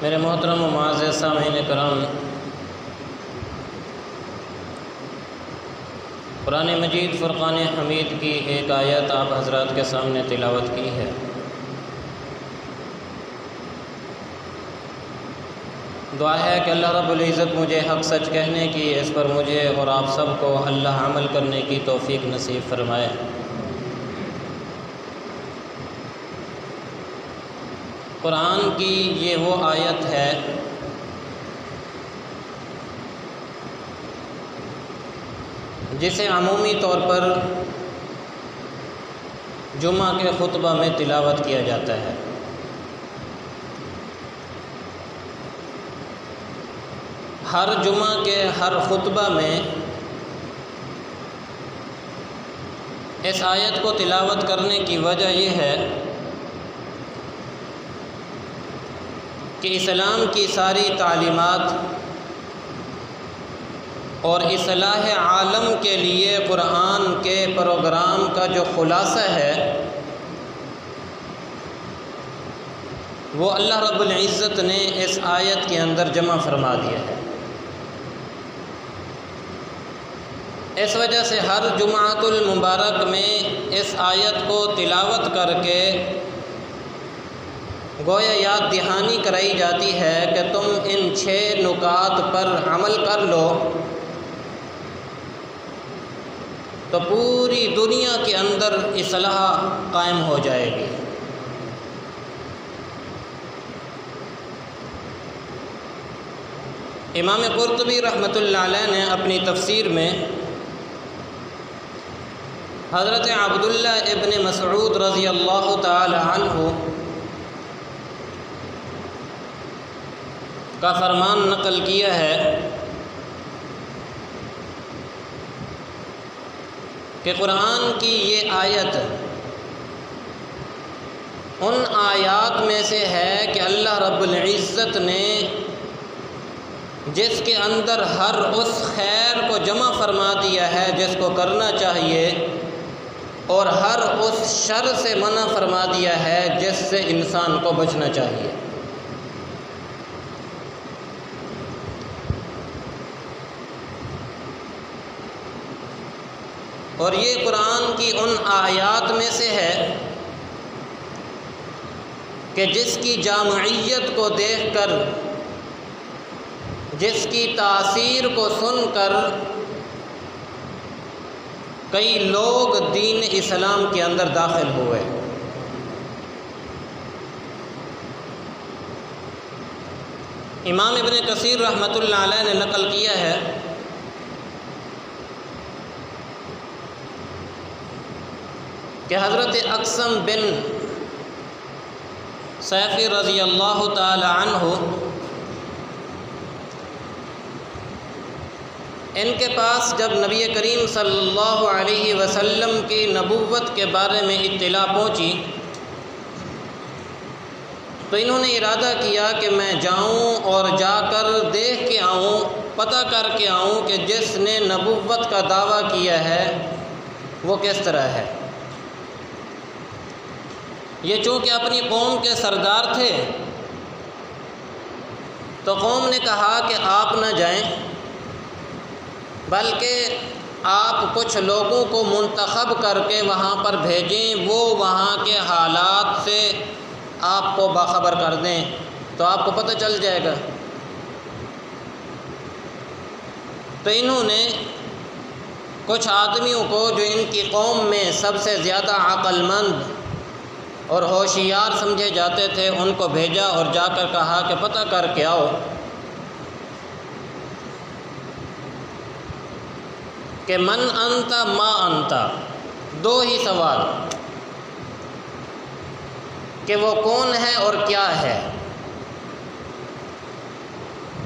میرے محترم و معزز سامعین کرام، قرآن مجید فرقان حمید کی ایک آیت آپ حضرات کے سامنے تلاوت کی ہے۔ دعا ہے کہ اللہ رب العزت مجھے حق سچ کہنے کی، اس پر مجھے اور آپ سب کو اللہ عمل کرنے کی توفیق نصیب فرمائے۔ قرآن کی یہ وہ آیت ہے جسے عمومی طور پر جمعہ کے خطبہ میں تلاوت کیا جاتا ہے۔ ہر جمعہ کے ہر خطبہ میں اس آیت کو تلاوت کرنے کی وجہ یہ ہے کہ اسلام کی ساری تعلیمات اور اصلاح عالم کے لیے قرآن کے پروگرام کا جو خلاصہ ہے وہ اللہ رب العزت نے اس آیت کے اندر جمع فرما دیا ہے۔ اس وجہ سے ہر جمعۃ المبارک میں اس آیت کو تلاوت کر کے گویا یاد دہانی کرائی جاتی ہے کہ تم ان 6 نکات پر عمل کر لو تو پوری دنیا کے اندر اصلاح قائم ہو جائے گی۔ امام قرطبی رحمۃ اللہ علیہ نے اپنی تفسیر میں حضرت عبداللہ ابن مسعود رضی اللہ تعالی عنہ کا فرمان نقل کیا ہے کہ قرآن کی یہ آیت ان آیات میں سے ہے کہ اللہ رب العزت نے جس کے اندر ہر اس خیر کو جمع فرما دیا ہے جس کو کرنا چاہیے، اور ہر اس شر سے منع فرما دیا ہے جس سے انسان کو بچنا چاہیے۔ اور یہ قرآن کی ان آیات میں سے ہے کہ جس کی جامعیت کو دیکھ کر، جس کی تاثیر کو سن کر کئی لوگ دین اسلام کے اندر داخل ہوئے۔ امام ابن کثیر رحمۃ اللہ علیہ نے نقل کیا ہے کہ حضرت اقسم بن سیفی رضی اللہ تعالی عنہ ان کے پاس جب نبی کریم صلی اللہ علیہ وسلم کی نبوت کے بارے میں اطلاع پہنچی تو انہوں نے ارادہ کیا کہ میں جاؤں اور جا کر دیکھ کے آؤں، پتہ کر کے آؤں کہ جس نے نبوت کا دعویٰ کیا ہے وہ کس طرح ہے۔ یہ چونکہ اپنی قوم کے سردار تھے تو قوم نے کہا کہ آپ نہ جائیں، بلکہ آپ کچھ لوگوں کو منتخب کر کے وہاں پر بھیجیں، وہ وہاں کے حالات سے آپ کو باخبر کر دیں تو آپ کو پتہ چل جائے گا۔ تو انہوں نے کچھ آدمیوں کو جو ان کی قوم میں سب سے زیادہ عقل مند اور ہوشیار سمجھے جاتے تھے ان کو بھیجا اور جا کر کہا کہ پتہ کر کے آؤ کہ من انت ما انت، 2 ہی سوال کہ وہ کون ہے اور کیا ہے۔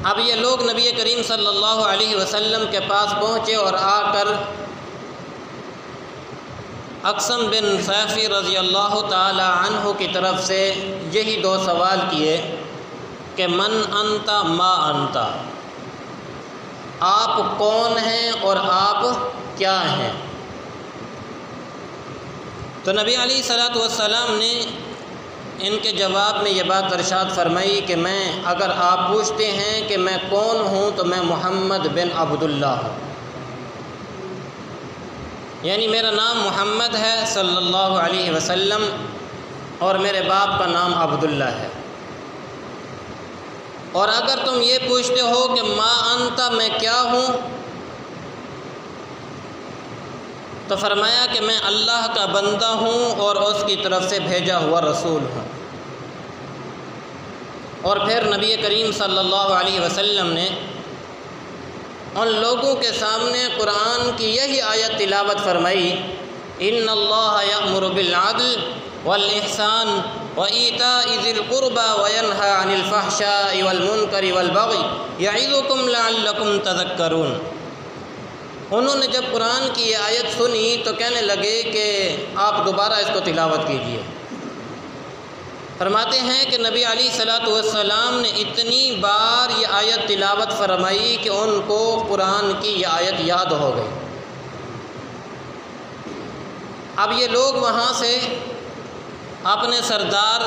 اب یہ لوگ نبی کریم صلی اللہ علیہ وسلم کے پاس پہنچے اور آ کر اقسم بن سیفی رضی اللہ تعالی عنہ کی طرف سے یہی 2 سوال کیے کہ من انت ما انت، آپ کون ہیں اور آپ کیا ہیں۔ تو نبی علیہ الصلوۃ والسلام نے ان کے جواب میں یہ بات ارشاد فرمائی کہ اگر آپ پوچھتے ہیں کہ میں کون ہوں تو میں محمد بن عبداللہ ہوں، یعنی میرا نام محمد ہے صلی اللہ علیہ وسلم اور میرے باپ کا نام عبداللہ ہے۔ اور اگر تم یہ پوچھتے ہو کہ ما انت، میں کیا ہوں، تو فرمایا کہ میں اللہ کا بندہ ہوں اور اس کی طرف سے بھیجا ہوا رسول ہوں۔ اور پھر نبی کریم صلی اللہ علیہ وسلم نے ان لوگوں کے سامنے قرآن کی یہی آیت تلاوت فرمائی، ان اللہ یأمر بالعدل والاحسان وایتاء ذی القربى وینہی عن الفحشاء والمنکر والبغی یعظکم لعلکم تذکرون۔ انہوں نے جب قرآن کی یہ آیت سنی تو کہنے لگے کہ آپ دوبارہ اس کو تلاوت کیجئے۔ فرماتے ہیں کہ نبی علیہ الصلوۃ والسلام نے اتنی بار یہ آیت تلاوت فرمائی کہ ان کو قرآن کی یہ آیت یاد ہو گئی۔ اب یہ لوگ وہاں سے اپنے سردار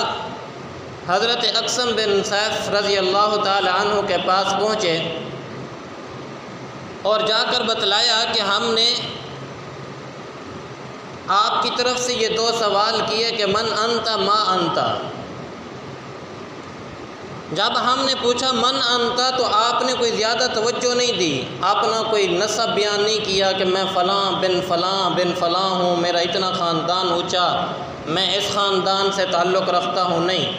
حضرت اقسم بن سیف رضی اللہ تعالی عنہ کے پاس پہنچے اور جا کر بتلایا کہ ہم نے آپ کی طرف سے یہ دو سوال کیے کہ من انت ما انت۔ جب ہم نے پوچھا من انت تو آپ نے کوئی زیادہ توجہ نہیں دی، اپنا کوئی نسب بیان نہیں کیا کہ میں فلاں بن فلاں ہوں، میرا اتنا خاندان اونچا، میں اس خاندان سے تعلق رکھتا ہوں، نہیں،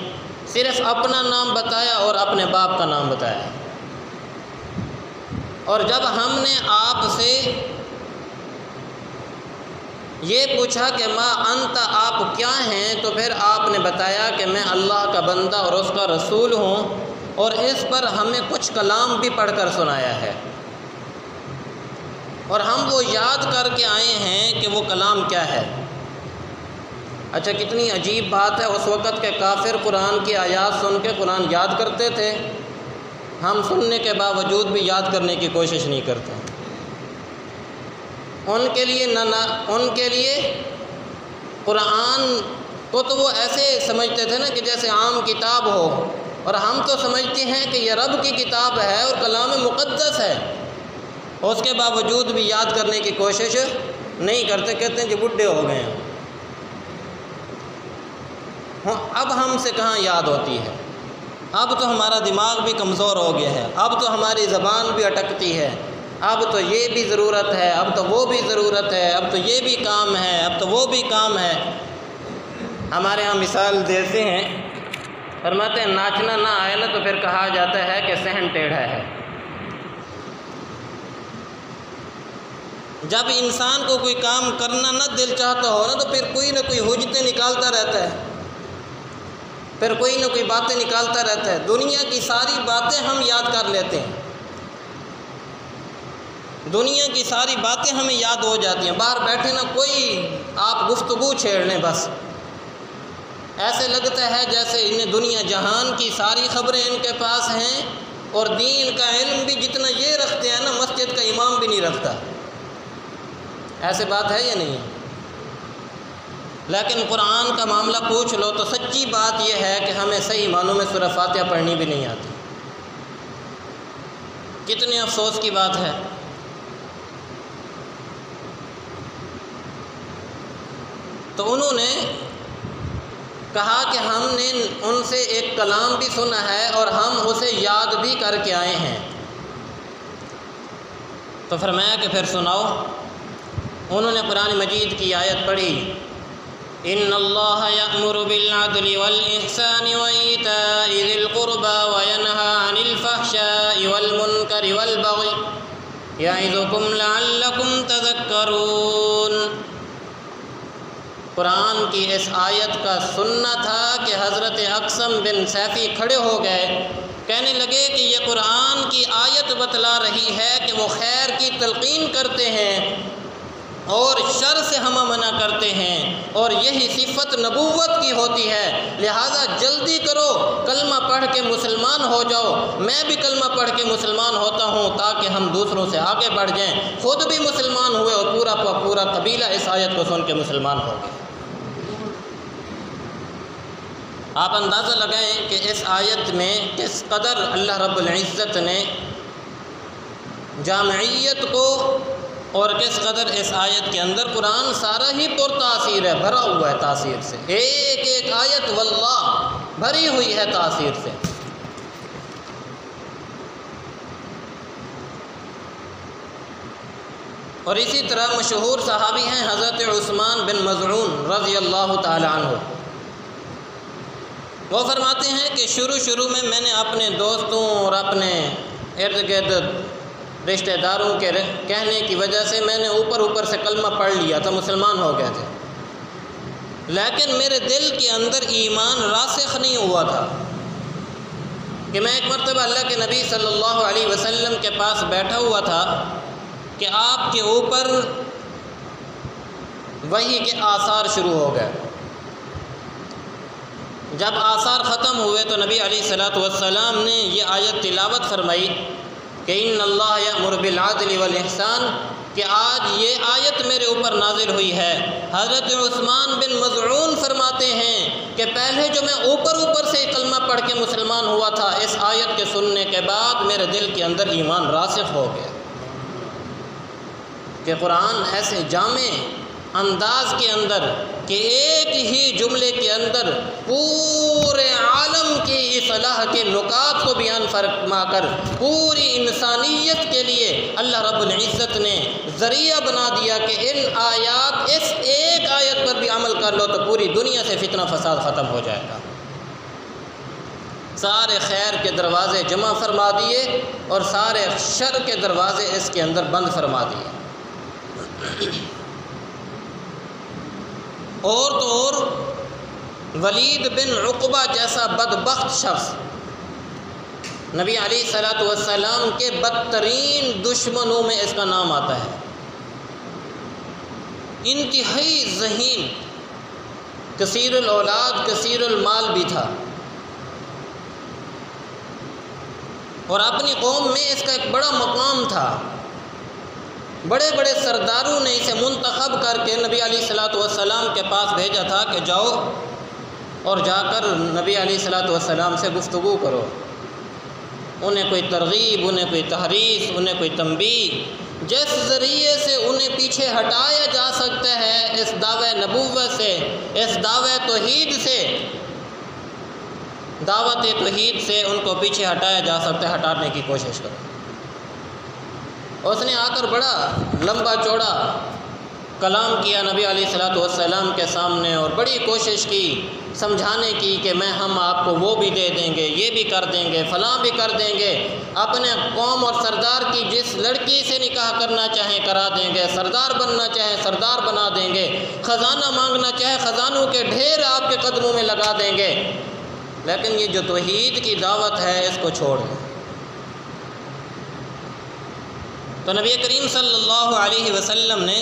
صرف اپنا نام بتایا اور اپنے باپ کا نام بتایا۔ اور جب ہم نے آپ سے یہ پوچھا کہ ما انت، آپ کیا ہیں، تو پھر آپ نے بتایا کہ میں اللہ کا بندہ اور اس کا رسول ہوں، اور اس پر ہمیں کچھ کلام بھی پڑھ کر سنایا ہے اور ہم وہ یاد کر کے آئے ہیں کہ وہ کلام کیا ہے۔ اچھا، کتنی عجیب بات ہے، اس وقت کے کافر قرآن کی آیات سن کے قرآن یاد کرتے تھے، ہم سننے کے باوجود بھی یاد کرنے کی کوشش نہیں کرتے۔ ان کے لیے قرآن کو تو وہ ایسے سمجھتے تھے نا کہ جیسے عام کتاب ہو، اور ہم تو سمجھتے ہیں کہ یہ رب کی کتاب ہے اور کلام مقدس ہے، اس کے باوجود بھی یاد کرنے کی کوشش نہیں کرتے، کہتے ہیں کہ بڈھے ہو گئے ہیں، اب ہم سے کہاں یاد ہوتی ہے، اب تو ہمارا دماغ بھی کمزور ہو گیا ہے، اب تو ہماری زبان بھی اٹکتی ہے، اب تو یہ بھی ضرورت ہے، اب تو وہ بھی ضرورت ہے، اب تو یہ بھی کام ہے، اب تو وہ بھی کام ہے۔ ہمارے ہاں مثال دیتے ہیں، فرماتے ہیں ناچنا نہ آئے نا تو پھر کہا جاتا ہے کہ صحن ٹیڑھا ہے۔ جب انسان کو کوئی کام کرنا نہ دل چاہتا ہو نا تو پھر کوئی نہ کوئی حجتیں نکالتا رہتا ہے، پھر کوئی نہ کوئی باتیں نکالتا رہتا ہے۔ دنیا کی ساری باتیں ہم یاد کر لیتے ہیں، دنیا کی ساری باتیں ہمیں یاد ہو جاتی ہیں، باہر بیٹھے نا کوئی آپ گفتگو چھیڑ لیں، بس ایسے لگتا ہے جیسے انہیں دنیا جہان کی ساری خبریں ان کے پاس ہیں، اور دین کا علم بھی جتنا یہ رکھتے ہیں نا مسجد کا امام بھی نہیں رکھتا۔ ایسے بات ہے یا نہیں؟ لیکن قرآن کا معاملہ پوچھ لو تو سچی بات یہ ہے کہ ہمیں صحیح معنوں میں سورہ فاتحہ پڑھنی بھی نہیں آتی۔ کتنے افسوس کی بات ہے۔ تو انہوں نے کہا کہ ہم نے ان سے ایک کلام بھی سنا ہے اور ہم اسے یاد بھی کر کے آئے ہیں۔ تو فرمایا کہ پھر سناؤ۔ انہوں نے قرآن مجید کی آیت پڑھی، ان اللہ یأمر بالعدل والاحسان وایتاء ذی القربى وینہی عن الفحشاء والمنکر والبغی یعظکم لعلکم تذکرون۔ قرآن کی اس آیت کا سننا تھا کہ حضرت اقسم بن سیفی کھڑے ہو گئے، کہنے لگے کہ یہ قرآن کی آیت بتلا رہی ہے کہ وہ خیر کی تلقین کرتے ہیں اور شر سے ہمہ منع کرتے ہیں، اور یہی صفت نبوت کی ہوتی ہے، لہذا جلدی کرو کلمہ پڑھ کے مسلمان ہو جاؤ۔ میں بھی کلمہ پڑھ کے مسلمان ہوتا ہوں تاکہ ہم دوسروں سے آگے بڑھ جائیں۔ خود بھی مسلمان ہوئے اور پورا قبیلہ اس آیت کو سن کے مسلمان ہو گئے۔ آپ اندازہ لگائیں کہ اس آیت میں کس قدر اللہ رب العزت نے جامعیت کو، اور کس قدر اس آیت کے اندر قرآن سارا ہی پر تاثیر ہے، بھرا ہوا ہے تاثیر سے، ایک ایک آیت واللہ بھری ہوئی ہے تاثیر سے۔ اور اسی طرح مشہور صحابی ہیں حضرت عثمان بن مظعون رضی اللہ تعالی عنہ۔ وہ فرماتے ہیں کہ شروع میں نے اپنے دوستوں اور اپنے ارد گرد رشتہ داروں کے کہنے کی وجہ سے میں نے اوپر سے کلمہ پڑھ لیا تھا، مسلمان ہو گئے تھے، لیکن میرے دل کے اندر ایمان راسخ نہیں ہوا تھا کہ میں ایک مرتبہ اللہ کے نبی صلی اللہ علیہ وسلم کے پاس بیٹھا ہوا تھا کہ آپ کے اوپر وحی کے آثار شروع ہو گئے۔ جب آثار ختم ہوئے تو نبی علیہ الصلوۃ والسلام نے یہ آیت تلاوت فرمائی کہ ان اللہ یأمر بالعدل والاحسان، کہ آج یہ آیت میرے اوپر نازل ہوئی ہے۔ حضرت عثمان بن مظعون فرماتے ہیں کہ پہلے جو میں اوپر سے کلمہ پڑھ کے مسلمان ہوا تھا، اس آیت کے سننے کے بعد میرے دل کے اندر ایمان راسخ ہو گیا کہ قرآن ایسے جامع انداز کے اندر کہ ایک ہی جملے کے اندر پورے عالم کی اصلاح کے نکات کو بیان فرما کر پوری انسانیت کے لیے اللہ رب العزت نے ذریعہ بنا دیا کہ اس ایک آیت پر بھی عمل کر لو تو پوری دنیا سے فتنہ فساد ختم ہو جائے گا۔ سارے خیر کے دروازے جمع فرما دیے اور سارے شر کے دروازے اس کے اندر بند فرما دیے۔ اور تو اور ولید بن عقبہ جیسا بدبخت شخص نبی علیہ الصلوۃ والسلام کے بدترین دشمنوں میں اس کا نام آتا ہے۔ انتہائی ذہین، کثیر الاولاد کثیر المال بھی تھا، اور اپنی قوم میں اس کا ایک بڑا مقام تھا۔ بڑے بڑے سرداروں نے اسے منتخب کر کے نبی علیہ الصلوۃ والسلام کے پاس بھیجا تھا کہ جاؤ اور جا کر نبی علیہ الصلوۃ والسلام سے گفتگو کرو، انہیں کوئی ترغیب، انہیں کوئی تحریض، انہیں کوئی تنبیہ، جس ذریعے سے انہیں پیچھے ہٹایا جا سکتا ہے اس دعوی نبوت سے، اس دعوی توحید سے، دعوت توحید سے ان کو پیچھے ہٹایا جا سکتا ہے، ہٹانے کی کوشش کرو۔ اس نے آ کر بڑا لمبا چوڑا کلام کیا نبی علیہ الصلوۃ والسلام کے سامنے، اور بڑی کوشش کی سمجھانے کی کہ ہم آپ کو وہ بھی دے دیں گے، یہ بھی کر دیں گے، فلاں بھی کر دیں گے، اپنے قوم اور سردار کی جس لڑکی سے نکاح کرنا چاہیں کرا دیں گے، سردار بننا چاہیں سردار بنا دیں گے، خزانہ مانگنا چاہے خزانوں کے ڈھیر آپ کے قدموں میں لگا دیں گے، لیکن یہ جو توحید کی دعوت ہے اس کو چھوڑ دیں۔ تو نبی کریم صلی اللہ علیہ وسلم نے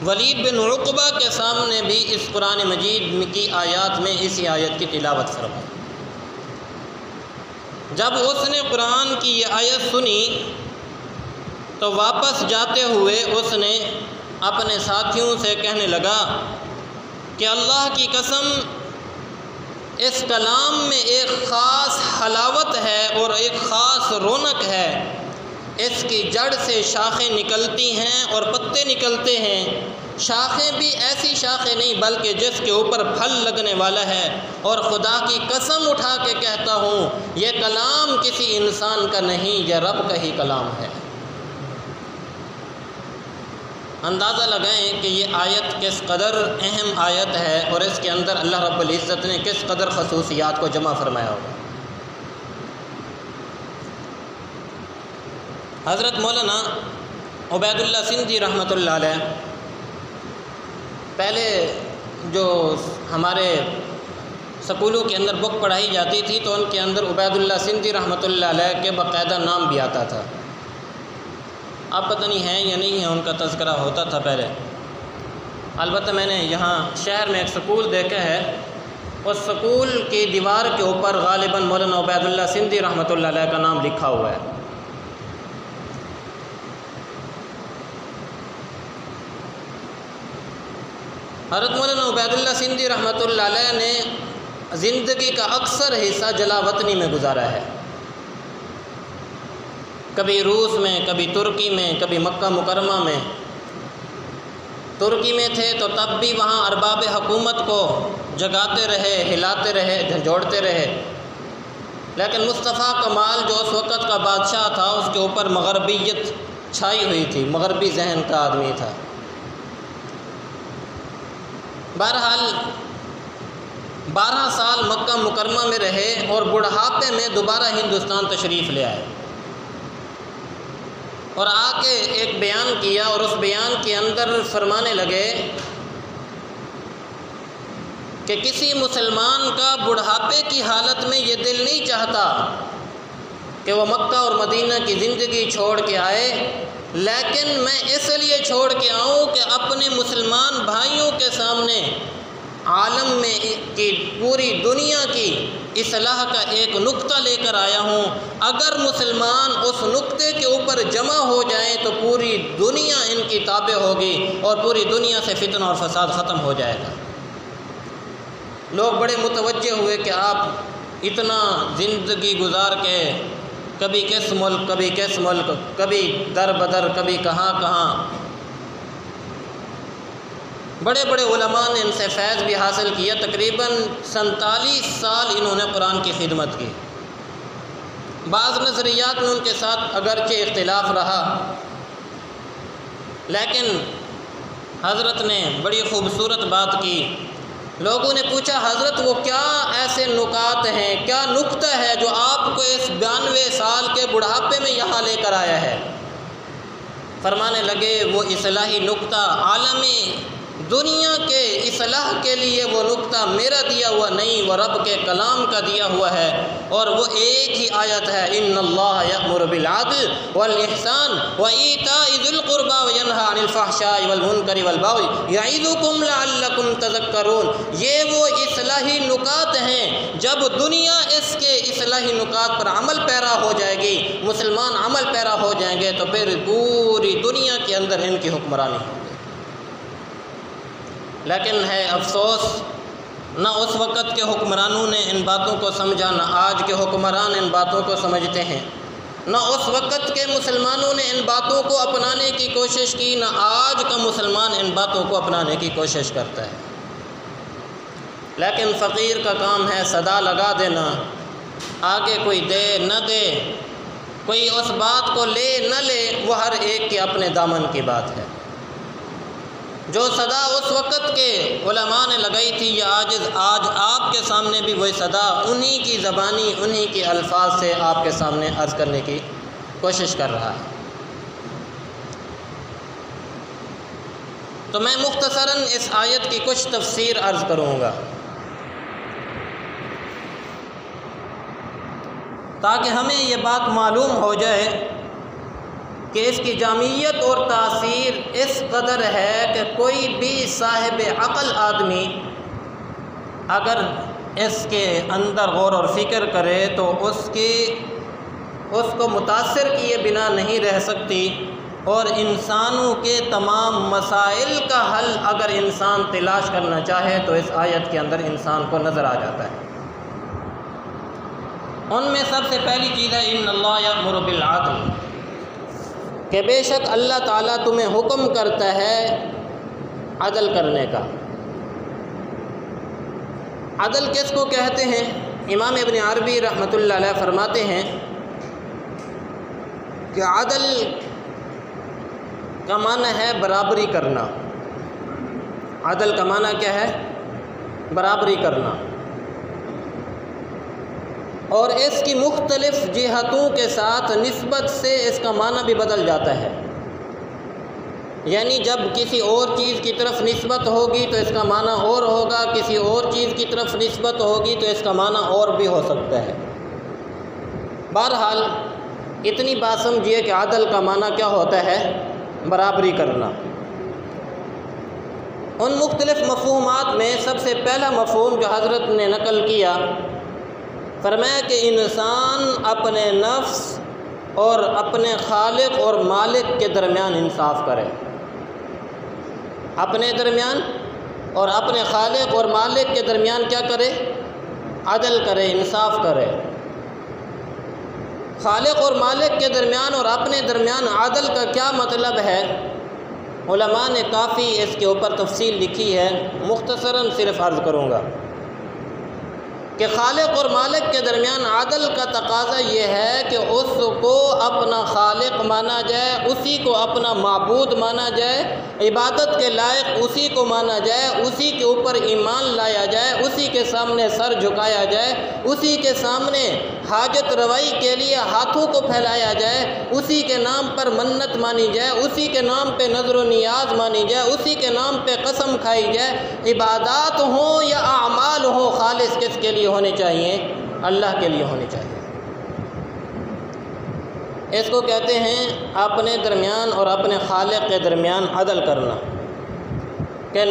ولید بن عقبہ کے سامنے بھی اس قرآن مجید کی آیات میں اسی آیت کی تلاوت فرمائی۔ جب اس نے قرآن کی یہ آیت سنی تو واپس جاتے ہوئے اس نے اپنے ساتھیوں سے کہنے لگا کہ اللہ کی قسم اس کلام میں ایک خاص حلاوت ہے اور ایک خاص رونق ہے، اس کی جڑ سے شاخیں نکلتی ہیں اور پتے نکلتے ہیں، شاخیں بھی ایسی شاخیں نہیں بلکہ جس کے اوپر پھل لگنے والا ہے، اور خدا کی قسم اٹھا کے کہتا ہوں یہ کلام کسی انسان کا نہیں، یہ رب کا ہی کلام ہے۔ اندازہ لگائیں کہ یہ آیت کس قدر اہم آیت ہے اور اس کے اندر اللہ رب العزت نے کس قدر خصوصیات کو جمع فرمایا ہوگا۔ حضرت مولانا عبید اللہ سندھی رحمۃ اللہ علیہ، پہلے جو ہمارے سکولوں کے اندر بک پڑھائی جاتی تھی تو ان کے اندر عبید اللہ سندھی رحمۃ اللہ علیہ کے باقاعدہ نام بھی آتا تھا۔ اب پتہ نہیں ہے یا نہیں ہے، ان کا تذکرہ ہوتا تھا پہلے۔ البتہ میں نے یہاں شہر میں ایک سکول دیکھا ہے، اس سکول کی دیوار کے اوپر غالباً مولانا عبید اللہ سندھی رحمۃ اللہ علیہ کا نام لکھا ہوا ہے۔ حضرت مولانا عبید اللہ سندھی رحمۃ اللہ علیہ نے زندگی کا اکثر حصہ جلا وطنی میں گزارا ہے، کبھی روس میں، کبھی ترکی میں، کبھی مکہ مکرمہ میں۔ ترکی میں تھے تو تب بھی وہاں ارباب حکومت کو جگاتے رہے، ہلاتے رہے، جھنجھوڑتے رہے، لیکن مصطفیٰ کمال جو اس وقت کا بادشاہ تھا اس کے اوپر مغربیت چھائی ہوئی تھی، مغربی ذہن کا آدمی تھا۔ بہرحال 12 سال مکہ مکرمہ میں رہے اور بڑھاپے میں دوبارہ ہندوستان تشریف لے آئے، اور آ کے ایک بیان کیا، اور اس بیان کے اندر فرمانے لگے کہ کسی مسلمان کا بڑھاپے کی حالت میں یہ دل نہیں چاہتا کہ وہ مکہ اور مدینہ کی زندگی چھوڑ کے آئے، لیکن میں اس لیے چھوڑ کے آؤں کہ اپنے مسلمان بھائیوں کے سامنے عالم میں کی پوری دنیا کی اصلاح کا ایک نقطہ لے کر آیا ہوں۔ اگر مسلمان اس نقطے کے اوپر جمع ہو جائیں تو پوری دنیا ان کی تابع ہوگی اور پوری دنیا سے فتنہ اور فساد ختم ہو جائے گا۔ لوگ بڑے متوجہ ہوئے کہ آپ اتنا زندگی گزار کے کبھی کس ملک، کبھی کس ملک، کبھی در بدر، کبھی کہاں کہاں، بڑے بڑے علماء نے ان سے فیض بھی حاصل کیا۔ تقریباً 47 سال انہوں نے قرآن کی خدمت کی۔ بعض نظریات میں ان کے ساتھ اگرچہ اختلاف رہا، لیکن حضرت نے بڑی خوبصورت بات کی۔ لوگوں نے پوچھا حضرت وہ کیا ایسے نکات ہیں، کیا نقطہ ہے جو آپ کو اس 92 سال کے بڑھاپے میں یہاں لے کر آیا ہے؟ فرمانے لگے وہ اصلاحی نقطہ عالمی دنیا کے اصلاح کے لیے وہ نقطہ میرا دیا ہوا نہیں، وہ رب کے کلام کا دیا ہوا ہے، اور وہ ایک ہی آیت ہے، ان اللہ یأمر بالعدل والاحسان وایتاء ذی القربى وینہی عن الفحشاء والمنکر والبغی یعظکم لعلکم تذکرون۔ یہ وہ اصلاحی نکات ہیں، جب دنیا اس کے اصلاحی نکات پر عمل پیرا ہو جائے گی، مسلمان عمل پیرا ہو جائیں گے، تو پھر پوری دنیا کے اندر ان کی حکمرانی ہوگی۔ لیکن ہے افسوس، نہ اس وقت کے حکمرانوں نے ان باتوں کو سمجھا، نہ آج کے حکمران ان باتوں کو سمجھتے ہیں، نہ اس وقت کے مسلمانوں نے ان باتوں کو اپنانے کی کوشش کی، نہ آج کا مسلمان ان باتوں کو اپنانے کی کوشش کرتا ہے۔ لیکن فقیر کا کام ہے صدا لگا دینا، آگے کوئی دے نہ دے، کوئی اس بات کو لے نہ لے، وہ ہر ایک کے اپنے دامن کی بات ہے۔ جو صدا اس وقت کے علماء نے لگائی تھی، یہ آج آپ کے سامنے بھی وہی صدا انہی کی زبانی، انہی کے الفاظ سے آپ کے سامنے عرض کرنے کی کوشش کر رہا ہے۔ تو میں مختصراً اس آیت کی کچھ تفسیر عرض کروں گا تاکہ ہمیں یہ بات معلوم ہو جائے کہ اس کی جامعیت اور تاثیر اس قدر ہے کہ کوئی بھی صاحب عقل آدمی اگر اس کے اندر غور اور فکر کرے تو اس کو متاثر کیے بنا نہیں رہ سکتی، اور انسانوں کے تمام مسائل کا حل اگر انسان تلاش کرنا چاہے تو اس آیت کے اندر انسان کو نظر آ جاتا ہے۔ ان میں سب سے پہلی چیز ہے ان اللہ یأمر بالعدل، کہ بے شک اللہ تعالیٰ تمہیں حکم کرتا ہے عدل کرنے کا۔ عدل کس کو کہتے ہیں؟ امام ابن عربی رحمۃ اللہ علیہ فرماتے ہیں کہ عدل کا معنی ہے برابری کرنا۔ عدل کا معنی کیا ہے؟ برابری کرنا، اور اس کی مختلف جہتوں کے ساتھ نسبت سے اس کا معنی بھی بدل جاتا ہے۔ یعنی جب کسی اور چیز کی طرف نسبت ہوگی تو اس کا معنی اور ہوگا، کسی اور چیز کی طرف نسبت ہوگی تو اس کا معنی اور بھی ہو سکتا ہے۔ بہرحال اتنی بات سمجھیے کہ عدل کا معنی کیا ہوتا ہے؟ برابری کرنا۔ ان مختلف مفہومات میں سب سے پہلا مفہوم جو حضرت نے نقل کیا، فرمایا کہ انسان اپنے نفس اور اپنے خالق اور مالک کے درمیان انصاف کرے، اپنے درمیان اور اپنے خالق اور مالک کے درمیان کیا کرے؟ عدل کرے، انصاف کرے۔ خالق اور مالک کے درمیان اور اپنے درمیان عدل کا کیا مطلب ہے؟ علماء نے کافی اس کے اوپر تفصیل لکھی ہے، مختصراً صرف عرض کروں گا کہ خالق اور مالک کے درمیان عدل کا تقاضا یہ ہے کہ اس کو اپنا خالق مانا جائے، اسی کو اپنا معبود مانا جائے، عبادت کے لائق اسی کو مانا جائے، اسی کے اوپر ایمان لایا جائے، اسی کے سامنے سر جھکایا جائے، اسی کے سامنے حاجت روائی کے لیے ہاتھوں کو پھیلایا جائے، اسی کے نام پر منت مانی جائے، اسی کے نام پہ نظر و نیاز مانی جائے، اسی کے نام پہ قسم کھائی جائے۔ عبادات ہوں یا اعمال ہوں، خالص کس کے لیے ہونے چاہیے؟ اللہ کے لیے ہونے چاہیے۔ اس کو کہتے ہیں اپنے درمیان اور اپنے خالق کے درمیان عدل کرنا، کہ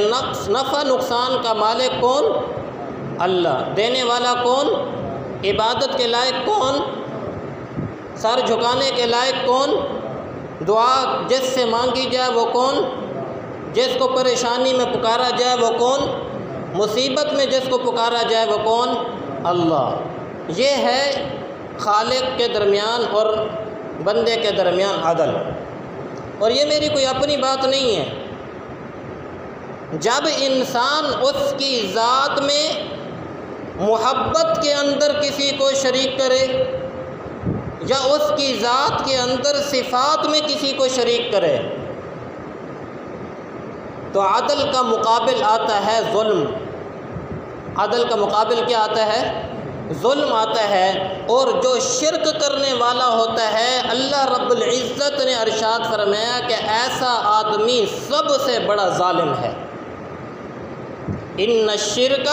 نفع نقصان کا مالک کون؟ اللہ۔ دینے والا کون؟ عبادت کے لائق کون؟ سر جھکانے کے لائق کون؟ دعا جس سے مانگی جائے وہ کون؟ جس کو پریشانی میں پکارا جائے وہ کون؟ مصیبت میں جس کو پکارا جائے وہ کون؟ اللہ۔ یہ ہے خالق کے درمیان اور بندے کے درمیان عدل۔ اور یہ میری کوئی اپنی بات نہیں ہے۔ جب انسان اس کی ذات میں محبت کے اندر کسی کو شریک کرے یا اس کی ذات کے اندر صفات میں کسی کو شریک کرے تو عدل کا مقابل آتا ہے ظلم۔ عدل کا مقابل کیا آتا ہے؟ ظلم آتا ہے۔ اور جو شرک کرنے والا ہوتا ہے، اللہ رب العزت نے ارشاد فرمایا کہ ایسا آدمی سب سے بڑا ظالم ہے۔ ان الشرک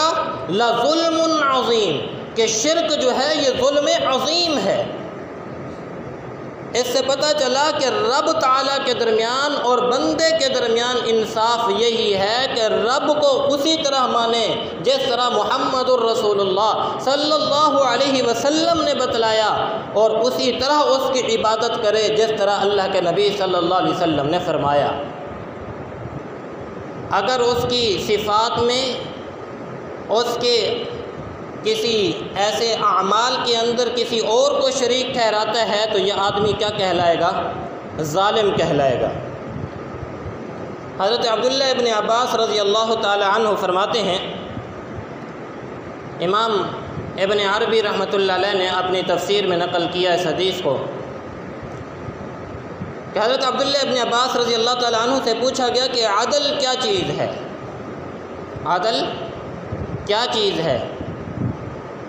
لظلم عظیم، کہ شرک جو ہے یہ ظلم عظیم ہے۔ اس سے پتہ چلا کہ رب تعالیٰ کے درمیان اور بندے کے درمیان انصاف یہی ہے کہ رب کو اسی طرح مانے جس طرح محمد الرسول اللہ صلی اللہ علیہ وسلم نے بتلایا، اور اسی طرح اس کی عبادت کرے جس طرح اللہ کے نبی صلی اللہ علیہ وسلم نے فرمایا۔ اگر اس کی صفات میں اس کے کسی ایسے اعمال کے اندر کسی اور کو شریک ٹھہراتا ہے تو یہ آدمی کیا کہلائے گا؟ ظالم کہلائے گا۔ حضرت عبداللہ ابن عباس رضی اللہ تعالی عنہ فرماتے ہیں، امام ابن عربی رحمۃ اللہ علیہ نے اپنی تفسیر میں نقل کیا اس حدیث کو کہ حضرت عبداللہ ابن عباس رضی اللہ تعالیٰ عنہ سے پوچھا گیا کہ عدل کیا چیز ہے؟ عدل کیا چیز ہے؟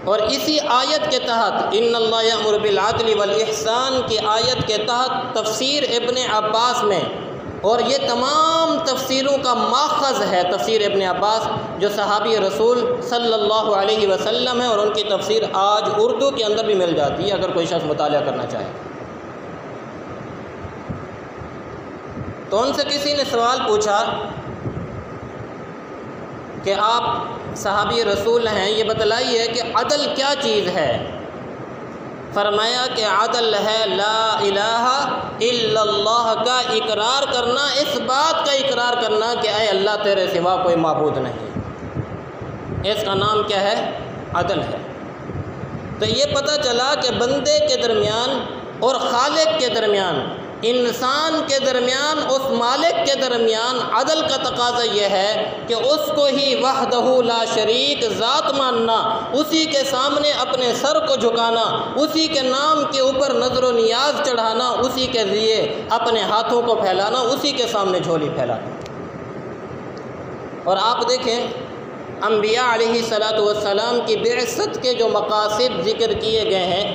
اور اسی آیت کے تحت ان اللہ یأمر بالعدل والاحسان کی آیت کے تحت تفسیر ابن عباس میں، اور یہ تمام تفسیروں کا ماخذ ہے تفسیر ابن عباس جو صحابی رسول صلی اللہ علیہ وسلم ہے، اور ان کی تفسیر آج اردو کے اندر بھی مل جاتی ہے اگر کوئی شخص مطالعہ کرنا چاہے۔ تو ان سے کسی نے سوال پوچھا کہ آپ صحابی رسول ہیں، یہ بتلائیے کہ عدل کیا چیز ہے؟ فرمایا کہ عدل ہے لا الہ الا اللہ کا اقرار کرنا، اس بات کا اقرار کرنا کہ اے اللہ تیرے سوا کوئی معبود نہیں۔ اس کا نام کیا ہے؟ عدل ہے۔ تو یہ پتہ چلا کہ بندے کے درمیان اور خالق کے درمیان، انسان کے درمیان، اس مالک کے درمیان عدل کا تقاضا یہ ہے کہ اس کو ہی وحدہ لا شریک ذات ماننا، اسی کے سامنے اپنے سر کو جھکانا، اسی کے نام کے اوپر نظر و نیاز چڑھانا، اسی کے لیے اپنے ہاتھوں کو پھیلانا، اسی کے سامنے جھولی پھیلانا۔ اور آپ دیکھیں انبیاء علیہ السلام کی بعثت کے جو مقاصد ذکر کیے گئے ہیں،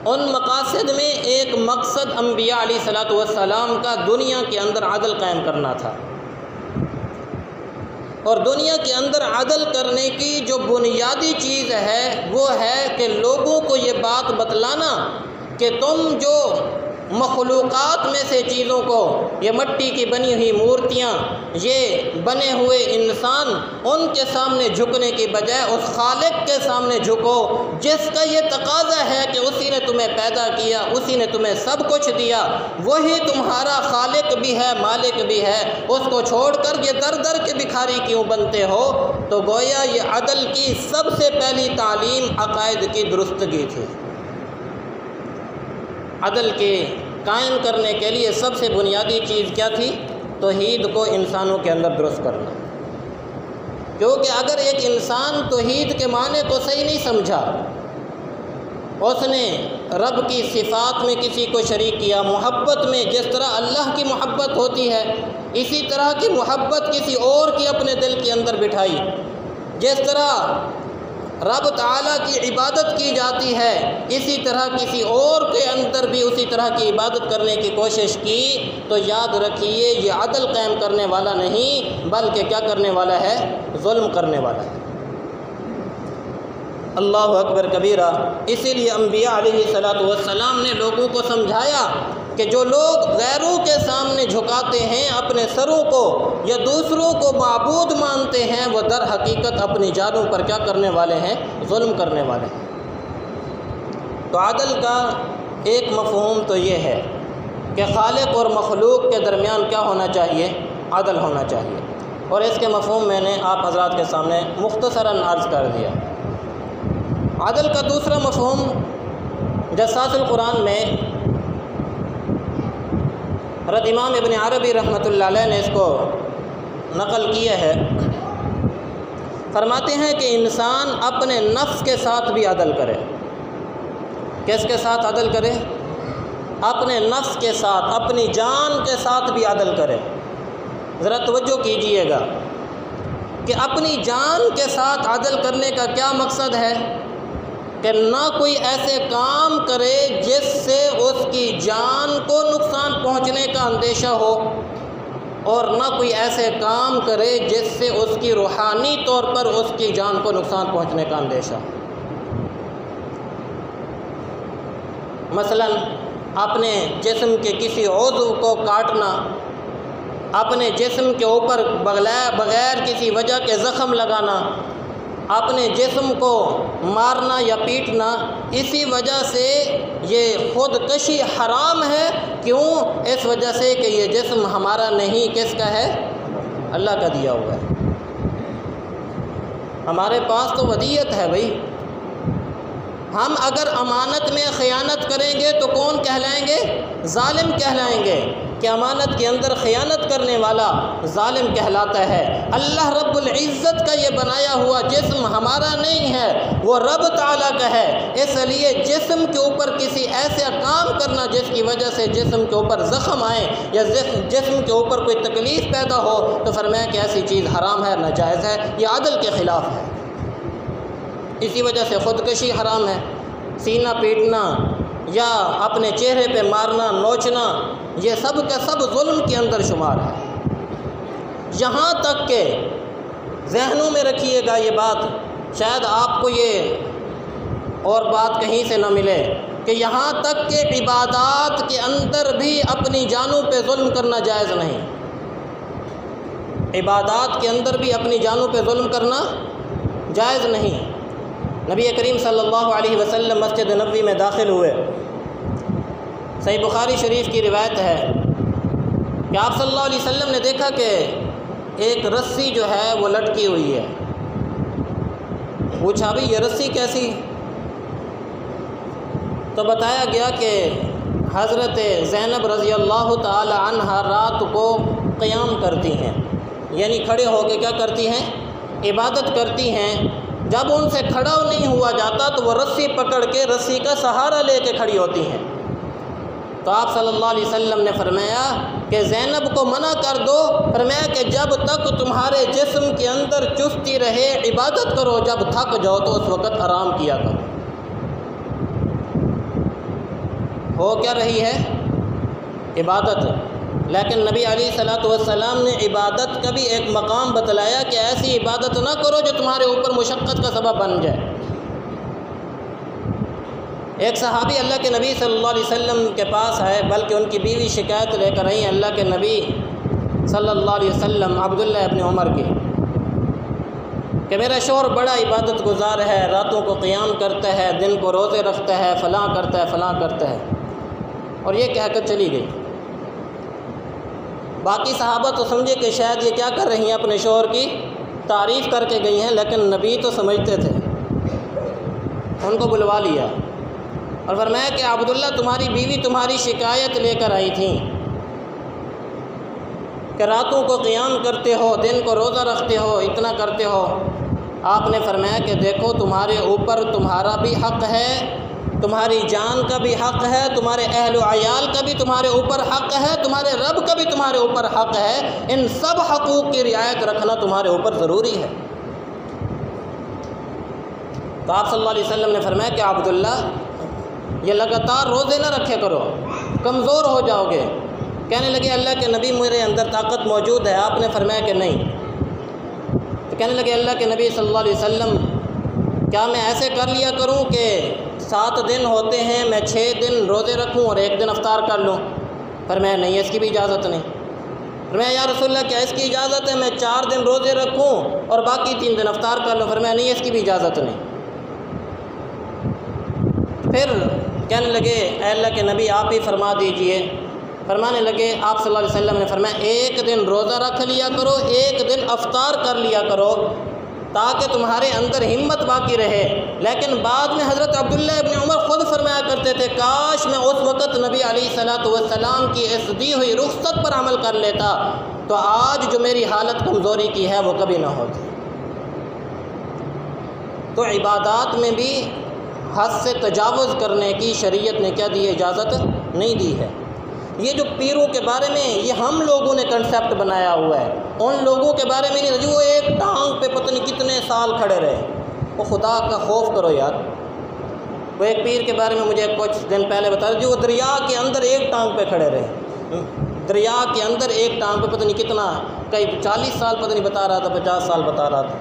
ان مقاصد میں ایک مقصد انبیاء علیہ السلام کا دنیا کے اندر عدل قائم کرنا تھا۔ اور دنیا کے اندر عدل کرنے کی جو بنیادی چیز ہے وہ ہے کہ لوگوں کو یہ بات بتلانا کہ تم جو مخلوقات میں سے چیزوں کو، یہ مٹی کی بنی ہوئی مورتیاں، یہ بنے ہوئے انسان، ان کے سامنے جھکنے کی بجائے اس خالق کے سامنے جھکو جس کا یہ تقاضا ہے کہ اسی نے تمہیں تمہیں پیدا کیا، اسی نے تمہیں سب کچھ دیا، وہی تمہارا خالق بھی ہے، مالک بھی ہے، اس کو چھوڑ کر یہ در در کے بھکاری کیوں بنتے ہو؟ تو گویا یہ عدل کی سب سے پہلی تعلیم عقائد کی درستگی تھی۔ عدل کے قائم کرنے کے لیے سب سے بنیادی چیز کیا تھی؟ توحید کو انسانوں کے اندر درست کرنا، کیونکہ اگر ایک انسان توحید کے معنی کو صحیح نہیں سمجھا، اس نے رب کی صفات میں کسی کو شریک کیا، محبت میں جس طرح اللہ کی محبت ہوتی ہے اسی طرح کی محبت کسی اور کی اپنے دل کے اندر بٹھائی، جس طرح رب تعالیٰ کی عبادت کی جاتی ہے اسی طرح کسی اور کے اندر بھی اسی طرح کی عبادت کرنے کی کوشش کی، تو یاد رکھیے یہ عدل قائم کرنے والا نہیں بلکہ کیا کرنے والا ہے؟ ظلم کرنے والا ہے۔ اللہ اکبر کبیرہ۔ اسی لیے انبیاء علیہ السلام نے لوگوں کو سمجھایا کہ جو لوگ غیروں کے سامنے جھکاتے ہیں اپنے سروں کو یا دوسروں کو معبود مانتے ہیں، وہ در حقیقت اپنی جانوں پر کیا کرنے والے ہیں؟ ظلم کرنے والے ہیں۔ تو عدل کا ایک مفہوم تو یہ ہے کہ خالق اور مخلوق کے درمیان کیا ہونا چاہیے؟ عدل ہونا چاہیے، اور اس کے مفہوم میں نے آپ حضرات کے سامنے مختصراً عرض کر دیا۔ عدل کا دوسرا مفہوم جساس القرآن میں حضرت امام ابن عربی رحمۃ اللہ علیہ نے اس کو نقل کیا ہے، فرماتے ہیں کہ انسان اپنے نفس کے ساتھ بھی عدل کرے۔ کس کے ساتھ عدل کرے؟ اپنے نفس کے ساتھ، اپنی جان کے ساتھ بھی عدل کرے۔ ذرا توجہ کیجئے گا کہ اپنی جان کے ساتھ عدل کرنے کا کیا مقصد ہے؟ کہ نہ کوئی ایسے کام کرے جس سے اس کی جان کو نقصان پہنچنے کا اندیشہ ہو، اور نہ کوئی ایسے کام کرے جس سے اس کی روحانی طور پر اس کی جان کو نقصان پہنچنے کا اندیشہ ہو۔ مثلا اپنے جسم کے کسی عضو کو کاٹنا، اپنے جسم کے اوپر بغیر کسی وجہ کے زخم لگانا، اپنے جسم کو مارنا یا پیٹنا، اسی وجہ سے یہ خودکشی حرام ہے۔ کیوں؟ اس وجہ سے کہ یہ جسم ہمارا نہیں، کس کا ہے؟ اللہ کا دیا ہوا ہے۔ ہمارے پاس تو ودیعت ہے بھائی، ہم اگر امانت میں خیانت کریں گے تو کون کہلائیں گے؟ ظالم کہلائیں گے، کہ امانت کے اندر خیانت کرنے والا ظالم کہلاتا ہے۔ اللہ رب العزت کا یہ بنایا ہوا جسم ہمارا نہیں ہے، وہ رب تعالیٰ کا ہے۔ اس لیے جسم کے اوپر کسی ایسا کام کرنا جس کی وجہ سے جسم کے اوپر زخم آئے یا جسم کے اوپر کوئی تکلیف پیدا ہو، تو فرمایا کہ ایسی چیز حرام ہے، ناجائز ہے، یہ عدل کے خلاف ہے۔ اسی وجہ سے خودکشی حرام ہے، سینہ پیٹنا یا اپنے چہرے پہ مارنا، نوچنا، یہ سب کا سب ظلم کے اندر شمار ہے۔ یہاں تک کہ ذہنوں میں رکھیے گا یہ بات، شاید آپ کو یہ اور بات کہیں سے نہ ملے، کہ یہاں تک کہ عبادات کے اندر بھی اپنی جانوں پہ ظلم کرنا جائز نہیں۔ عبادات کے اندر بھی اپنی جانوں پہ ظلم کرنا جائز نہیں۔ نبی کریم صلی اللہ علیہ وسلم مسجد نبوی میں داخل ہوئے، صحیح بخاری شریف کی روایت ہے کہ آپ صلی اللہ علیہ وسلم نے دیکھا کہ ایک رسی جو ہے وہ لٹکی ہوئی ہے۔ پوچھا بھی یہ رسی کیسی؟ تو بتایا گیا کہ حضرت زینب رضی اللہ تعالی عنہا رات کو قیام کرتی ہیں، یعنی کھڑے ہو کے کیا کرتی ہیں؟ عبادت کرتی ہیں۔ جب ان سے کھڑا نہیں ہوا جاتا تو وہ رسی پکڑ کے رسی کا سہارا لے کے کھڑی ہوتی ہیں۔ تو آپ صلی اللہ علیہ وسلم نے فرمایا کہ زینب کو منع کر دو، فرمایا کہ جب تک تمہارے جسم کے اندر چستی رہے عبادت کرو، جب تھک جاؤ تو اس وقت آرام کیا کرو۔ ہو کیا رہی ہے؟ عبادت۔ لیکن نبی علیہ الصلوۃ والسلام نے عبادت کا بھی ایک مقام بتلایا کہ ایسی عبادت نہ کرو جو تمہارے اوپر مشقت کا سبب بن جائے۔ ایک صحابی اللہ کے نبی صلی اللہ علیہ وسلم کے پاس آئے، بلکہ ان کی بیوی شکایت لے کر آئی اللہ کے نبی صلی اللہ علیہ وسلم عبداللہ ابن عمر کی، کہ میرا شوہر بڑا عبادت گزار ہے، راتوں کو قیام کرتا ہے، دن کو روزے رکھتا ہے، فلاں کرتا ہے فلاں کرتا ہے، اور یہ کہہ کر چلی گئی۔ باقی صحابہ تو سمجھے کہ شاید یہ کیا کر رہی ہیں، اپنے شوہر کی تعریف کر کے گئی ہیں، لیکن نبی تو سمجھتے تھے۔ ان کو بلوا لیا اور فرمایا کہ عبداللہ تمہاری بیوی تمہاری شکایت لے کر آئی تھیں کہ راتوں کو قیام کرتے ہو، دن کو روزہ رکھتے ہو، اتنا کرتے ہو۔ آپ نے فرمایا کہ دیکھو تمہارے اوپر تمہارا بھی حق ہے، تمہاری جان کا بھی حق ہے، تمہارے اہل و عیال کا بھی تمہارے اوپر حق ہے، تمہارے رب کا بھی تمہارے اوپر حق ہے، ان سب حقوق کی رعایت رکھنا تمہارے اوپر ضروری ہے۔ تو آپ صلی اللہ علیہ وسلم نے فرمایا کہ عبداللہ یہ لگاتار روزے نہ رکھے کرو، کمزور ہو جاؤ گے۔ کہنے لگے اللہ کے نبی میرے اندر طاقت موجود ہے۔ آپ نے فرمایا کہ نہیں۔ تو کہنے لگے اللہ کے نبی صلی اللہ علیہ وسلم کیا میں ایسے کر لیا کروں کہ 7 دن ہوتے ہیں میں 6 دن روزے رکھوں اور 1 دن افطار کر لوں؟ فرمایا نہیں، اس کی بھی اجازت نہیں۔ فرمایا یا رسول اللہ کیا اس کی اجازت ہے میں 4 دن روزے رکھوں اور باقی 3 دن افطار کر لوں؟ فرمایا نہیں، اس کی بھی اجازت نہیں۔ پھر کہنے لگے اے اللہ کے نبی آپ ہی فرما دیجئے۔ فرمانے لگے آپ صلی اللہ علیہ وسلم نے فرمایا 1 دن روزہ رکھ لیا کرو، 1 دن افطار کر لیا کرو تاکہ تمہارے اندر ہمت باقی رہے۔ لیکن بعد میں حضرت عبداللہ ابن عمر خود فرمایا کرتے تھے کاش میں اس وقت نبی علیہ السلام کی اس دی ہوئی رخصت پر عمل کر لیتا تو آج جو میری حالت کمزوری کی ہے وہ کبھی نہ ہوتی۔ تو عبادات میں بھی حد سے تجاوز کرنے کی شریعت نے کیا دی، اجازت نہیں دی ہے۔ یہ جو پیروں کے بارے میں یہ ہم لوگوں نے کنسیپٹ بنایا ہوا ہے، ان لوگوں کے بارے میں نہیں، جو ایک ٹانگ پہ پتہ نہیں کتنے سال کھڑے رہے۔ وہ خدا کا خوف کرو یار۔ وہ ایک پیر کے بارے میں مجھے کچھ دن پہلے بتا رہے جو دریا کے اندر ایک ٹانگ پہ کھڑے رہے، دریا کے اندر ایک ٹانگ پہ پتہ نہیں کتنا، کئی 40 سال پتہ نہیں بتا رہا تھا، 50 سال بتا رہا تھا۔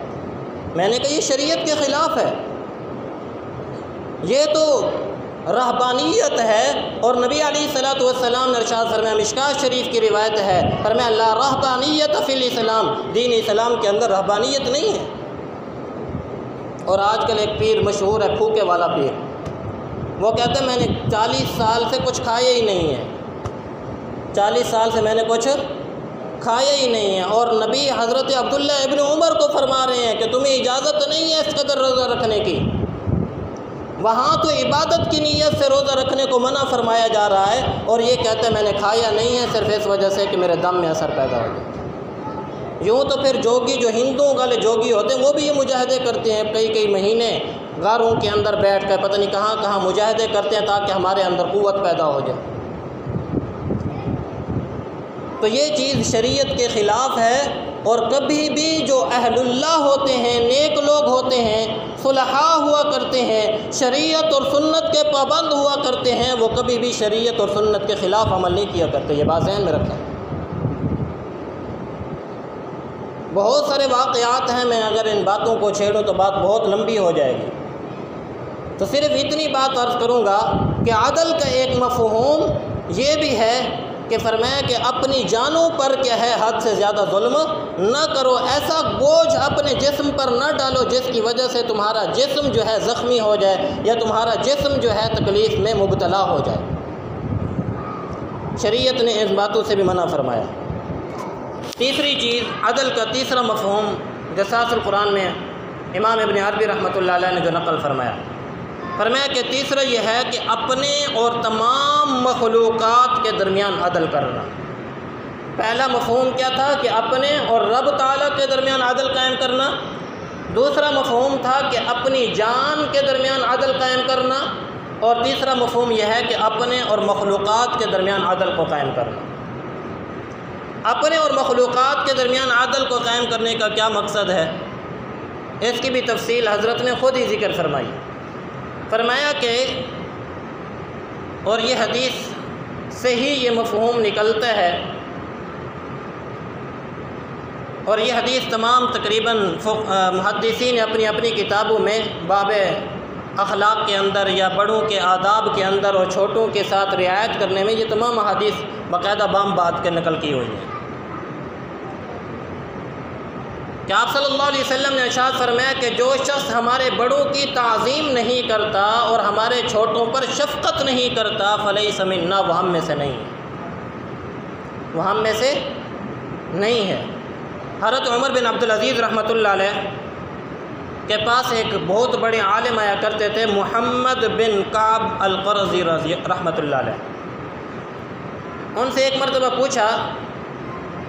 میں نے کہا یہ شریعت کے خلاف ہے، یہ تو رہبانیت ہے۔ اور نبی علیہ السلام نے ارشاد فرمایا، مشکاۃ شریف کی روایت ہے، فرمایا لا رہبانیت فی الاسلام، دین اسلام کے اندر رہبانیت نہیں ہے۔ اور آج کل ایک پیر مشہور ہے، پھوکے والا پیر، وہ کہتے ہیں میں نے 40 سال سے کچھ کھایا ہی نہیں ہے، 40 سال سے میں نے کچھ کھایا ہی نہیں ہے۔ اور نبی حضرت عبداللہ ابن عمر کو فرما رہے ہیں کہ تمہیں اجازت نہیں ہے اس قدر روزہ رکھنے کی۔ وہاں تو عبادت کی نیت سے روزہ رکھنے کو منع فرمایا جا رہا ہے، اور یہ کہتے ہیں میں نے کھایا نہیں ہے صرف اس وجہ سے کہ میرے دم میں اثر پیدا ہو گیا۔ یوں تو پھر جوگی جو ہندوؤں والے جوگی ہوتے ہیں وہ بھی یہ مجاہدے کرتے ہیں، کئی مہینے غاروں کے اندر بیٹھ کر پتہ نہیں کہاں کہاں مجاہدے کرتے ہیں تاکہ ہمارے اندر قوت پیدا ہو جائے۔ تو یہ چیز شریعت کے خلاف ہے، اور کبھی بھی جو اہل اللہ ہوتے ہیں، نیک لوگ ہوتے ہیں، صلحاء ہوا کرتے ہیں، شریعت اور سنت کے پابند ہوا کرتے ہیں، وہ کبھی بھی شریعت اور سنت کے خلاف عمل نہیں کیا کرتے۔ یہ بات ذہن میں رکھیں۔ بہت سارے واقعات ہیں، میں اگر ان باتوں کو چھیڑوں تو بات بہت لمبی ہو جائے گی، تو صرف اتنی بات عرض کروں گا کہ عدل کا ایک مفہوم یہ بھی ہے کہ فرمایا کہ اپنی جانوں پر کیا ہے حد سے زیادہ ظلم نہ کرو، ایسا بوجھ اپنے جسم پر نہ ڈالو جس کی وجہ سے تمہارا جسم جو ہے زخمی ہو جائے یا تمہارا جسم جو ہے تکلیف میں مبتلا ہو جائے۔ شریعت نے ان باتوں سے بھی منع فرمایا۔ تیسری چیز، عدل کا تیسرا مفہوم جساس القرآن میں امام ابن عربی رحمۃ اللہ علیہ نے جو نقل فرمایا کہ تیسرا یہ ہے کہ اپنے اور تمام مخلوقات کے درمیان عدل کرنا۔ پہلا مفہوم کیا تھا کہ اپنے اور رب تعالیٰ کے درمیان عدل قائم کرنا، دوسرا مفہوم تھا کہ اپنی جان کے درمیان عدل قائم کرنا، اور تیسرا مفہوم یہ ہے کہ اپنے اور مخلوقات کے درمیان عدل کو قائم کرنا۔ اپنے اور مخلوقات کے درمیان عدل کو قائم کرنے کا کیا مقصد ہے، اس کی بھی تفصیل حضرت نے خود ہی ذکر فرمائی۔ فرمایا کہ اور یہ حدیث سے ہی یہ مفہوم نکلتا ہے، اور یہ حدیث تمام تقریباً محدثین نے اپنی اپنی کتابوں میں باب اخلاق کے اندر یا بڑوں کے آداب کے اندر اور چھوٹوں کے ساتھ رعایت کرنے میں یہ تمام حدیث باقاعدہ بام بات کے نقل کی ہوئی ہیں۔ کہ آپ صلی اللہ علیہ وسلم نے ارشاد فرمایا کہ جو شخص ہمارے بڑوں کی تعظیم نہیں کرتا اور ہمارے چھوٹوں پر شفقت نہیں کرتا فلیس منا، وہ ہم میں سے نہیں ہے، وہ ہم میں سے نہیں ہے۔ حضرت عمر بن عبدالعزیز رحمۃ اللہ علیہ کے پاس ایک بہت بڑے عالم آیا کرتے تھے، محمد بن کعب القرظی رحمۃ اللہ علیہ۔ ان سے ایک مرتبہ پوچھا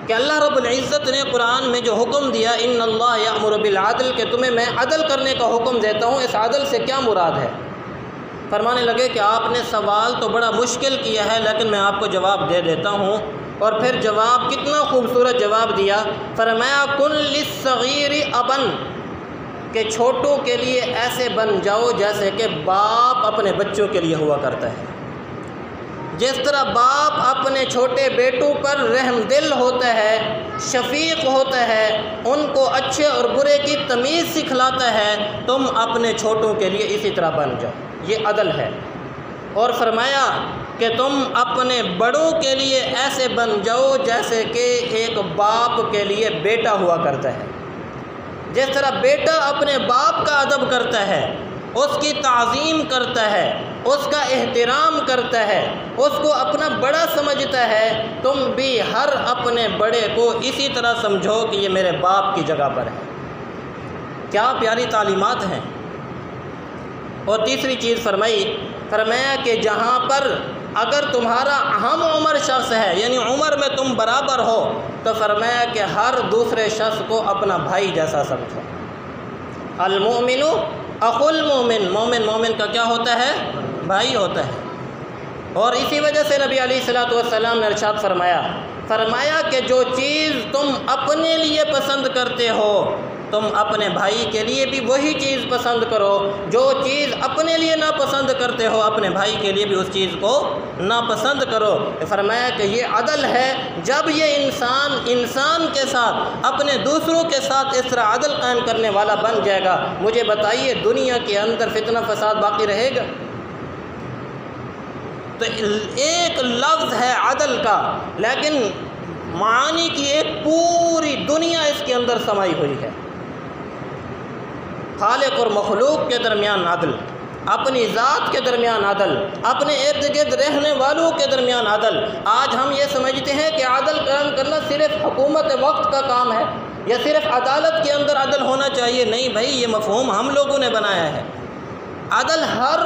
کہ اللہ رب العزت نے قرآن میں جو حکم دیا ان اللہ یأمر بالعدل، کہ تمہیں میں عدل کرنے کا حکم دیتا ہوں، اس عدل سے کیا مراد ہے؟ فرمانے لگے کہ آپ نے سوال تو بڑا مشکل کیا ہے، لیکن میں آپ کو جواب دے دیتا ہوں۔ اور پھر جواب کتنا خوبصورت جواب دیا، فرمایا کن للصغیر ابن، کہ چھوٹوں کے لیے ایسے بن جاؤ جیسے کہ باپ اپنے بچوں کے لیے ہوا کرتا ہے۔ جس طرح باپ اپنے چھوٹے بیٹوں پر رحم دل ہوتا ہے، شفیق ہوتا ہے، ان کو اچھے اور برے کی تمیز سکھلاتا ہے، تم اپنے چھوٹوں کے لیے اسی طرح بن جاؤ، یہ عدل ہے۔ اور فرمایا کہ تم اپنے بڑوں کے لیے ایسے بن جاؤ جیسے کہ ایک باپ کے لیے بیٹا ہوا کرتا ہے۔ جس طرح بیٹا اپنے باپ کا ادب کرتا ہے، اس کی تعظیم کرتا ہے، اس کا احترام کرتا ہے، اس کو اپنا بڑا سمجھتا ہے، تم بھی ہر اپنے بڑے کو اسی طرح سمجھو کہ یہ میرے باپ کی جگہ پر ہے۔ کیا پیاری تعلیمات ہیں۔ اور تیسری چیز فرمایا کہ جہاں پر اگر تمہارا ہم عمر شخص ہے، یعنی عمر میں تم برابر ہو، تو فرمایا کہ ہر دوسرے شخص کو اپنا بھائی جیسا سمجھو۔ المؤمن اخو المؤمن، مومن کا کیا ہوتا ہے؟ بھائی ہوتا ہے۔ اور اسی وجہ سے نبی علیہ الصلوۃ والسلام نے ارشاد فرمایا کہ جو چیز تم اپنے لیے پسند کرتے ہو تم اپنے بھائی کے لیے بھی وہی چیز پسند کرو، جو چیز اپنے لیے ناپسند کرتے ہو اپنے بھائی کے لیے بھی اس چیز کو ناپسند کرو۔ فرمایا کہ یہ عدل ہے۔ جب یہ انسان کے ساتھ اپنے دوسروں کے ساتھ اس طرح عدل قائم کرنے والا بن جائے گا، مجھے بتائیے دنیا کے اندر فتنہ فساد باقی رہے گا؟ تو ایک لفظ ہے عدل کا، لیکن معانی کی ایک پوری دنیا اس کے اندر سمائی ہوئی ہے۔ خالق اور مخلوق کے درمیان عدل، اپنی ذات کے درمیان عدل، اپنے ارد گرد رہنے والوں کے درمیان عدل۔ آج ہم یہ سمجھتے ہیں کہ عدل قائم کرنا صرف حکومت وقت کا کام ہے، یا صرف عدالت کے اندر عدل ہونا چاہیے۔ نہیں بھائی، یہ مفہوم ہم لوگوں نے بنایا ہے۔ عدل ہر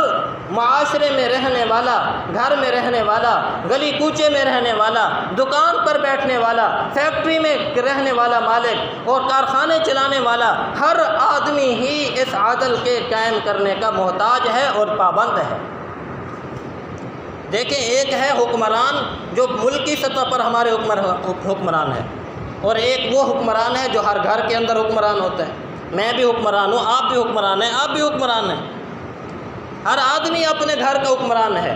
معاشرے میں رہنے والا، گھر میں رہنے والا، گلی کوچے میں رہنے والا، دکان پر بیٹھنے والا، فیکٹری میں رہنے والا مالک اور کارخانے چلانے والا، ہر آدمی ہی اس عدل کے قائم کرنے کا محتاج ہے اور پابند ہے۔ دیکھیں، ایک ہے حکمران جو ملکی سطح پر ہمارے حکمران ہے، اور ایک وہ حکمران ہے جو ہر گھر کے اندر حکمران ہوتا ہے۔ میں بھی حکمران ہوں، آپ بھی حکمران ہیں، آپ بھی حکمران ہیں۔ ہر آدمی اپنے گھر کا حکمران ہے۔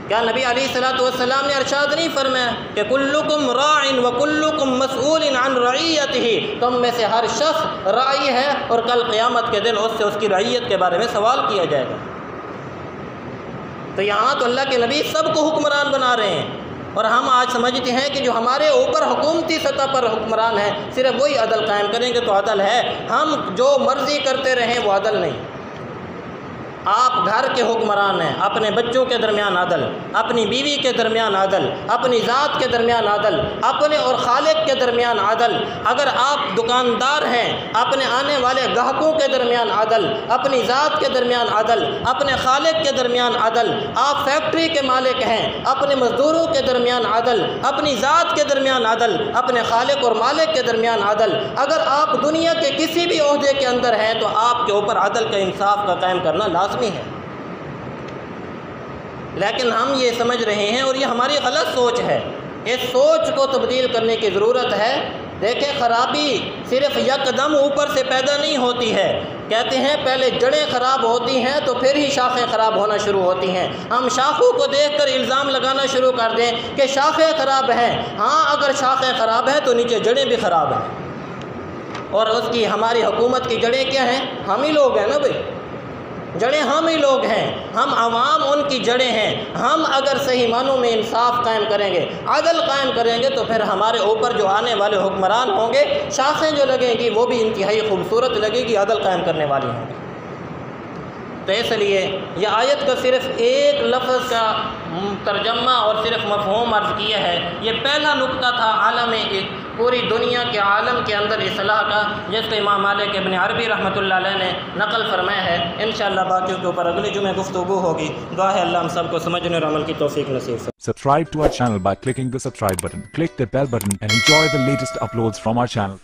کیا نبی علیہ الصلوۃ والسلام نے ارشاد نہیں فرمایا کہ کلکم راع وکلکم مسئول عن رعیتہ، تم میں سے ہر شخص راعی ہے اور کل قیامت کے دن اس سے اس کی رعیت کے بارے میں سوال کیا جائے گا۔ تو یہاں تو اللہ کے نبی سب کو حکمران بنا رہے ہیں، اور ہم آج سمجھتے ہیں کہ جو ہمارے اوپر حکومتی سطح پر حکمران ہیں صرف وہی عدل قائم کریں گے تو عدل ہے۔ ہم جو مرضی کرتے رہیں وہ عدل نہیں۔ آپ گھر کے حکمران ہیں، اپنے بچوں کے درمیان عدل، اپنی بیوی کے درمیان عدل، اپنی ذات کے درمیان عدل، اپنے اور خالق کے درمیان عدل۔ اگر آپ دکاندار ہیں، اپنے آنے والے گاہکوں کے درمیان عدل، اپنی ذات کے درمیان عدل، اپنے خالق کے درمیان عدل۔ آپ فیکٹری کے مالک ہیں، اپنے مزدوروں کے درمیان عدل، اپنی ذات کے درمیان عدل، اپنے خالق اور مالک کے درمیان عدل۔ اگر آپ دنیا کے کسی بھی عہدے کے اندر ہیں تو آپ کے اوپر عدل کا، انصاف کا قائم کرنا لازمی ہے۔ لیکن ہم یہ سمجھ رہے ہیں، اور یہ ہماری غلط سوچ ہے، اس سوچ کو تبدیل کرنے کی ضرورت ہے۔ دیکھیں، خرابی صرف یکدم اوپر سے پیدا نہیں ہوتی ہے۔ کہتے ہیں پہلے جڑیں خراب ہوتی ہیں تو پھر ہی شاخیں خراب ہونا شروع ہوتی ہیں۔ ہم شاخوں کو دیکھ کر الزام لگانا شروع کر دیں کہ شاخیں خراب ہیں۔ ہاں، اگر شاخیں خراب ہیں تو نیچے جڑیں بھی خراب ہیں، اور اس کی ہماری حکومت کی جڑیں کیا ہیں؟ ہم ہی لوگ ہیں نا بھائی۔ جڑیں ہم ہی لوگ ہیں، ہم عوام ان کی جڑیں ہیں۔ ہم اگر صحیح معنوں میں انصاف قائم کریں گے، عدل قائم کریں گے، تو پھر ہمارے اوپر جو آنے والے حکمران ہوں گے، شاخیں جو لگیں گی وہ بھی انتہائی خوبصورت لگے گی، عدل قائم کرنے والی ہوں گی۔ تو اس لیے یہ آیت کا صرف ایک لفظ کا ترجمہ اور صرف مفہوم عرض کیا ہے۔ یہ پہلا نقطہ تھا عالم پوری دنیا کے عالم کے اندر اصلاح کا، جس کو امام مالک ابن عربی رحمۃ اللہ علیہ نے نقل فرمایا ہے۔ انشاءاللہ باقیوں کے اوپر اگلے جمعے گفتگو ہوگی۔ دعا ہے اللہ ہم سب کو سمجھنے اور عمل کی توفیق نصیب فرمائے۔ Subscribe to our channel by clicking the subscribe button. Click the bell button and enjoy the latest uploads from our channel.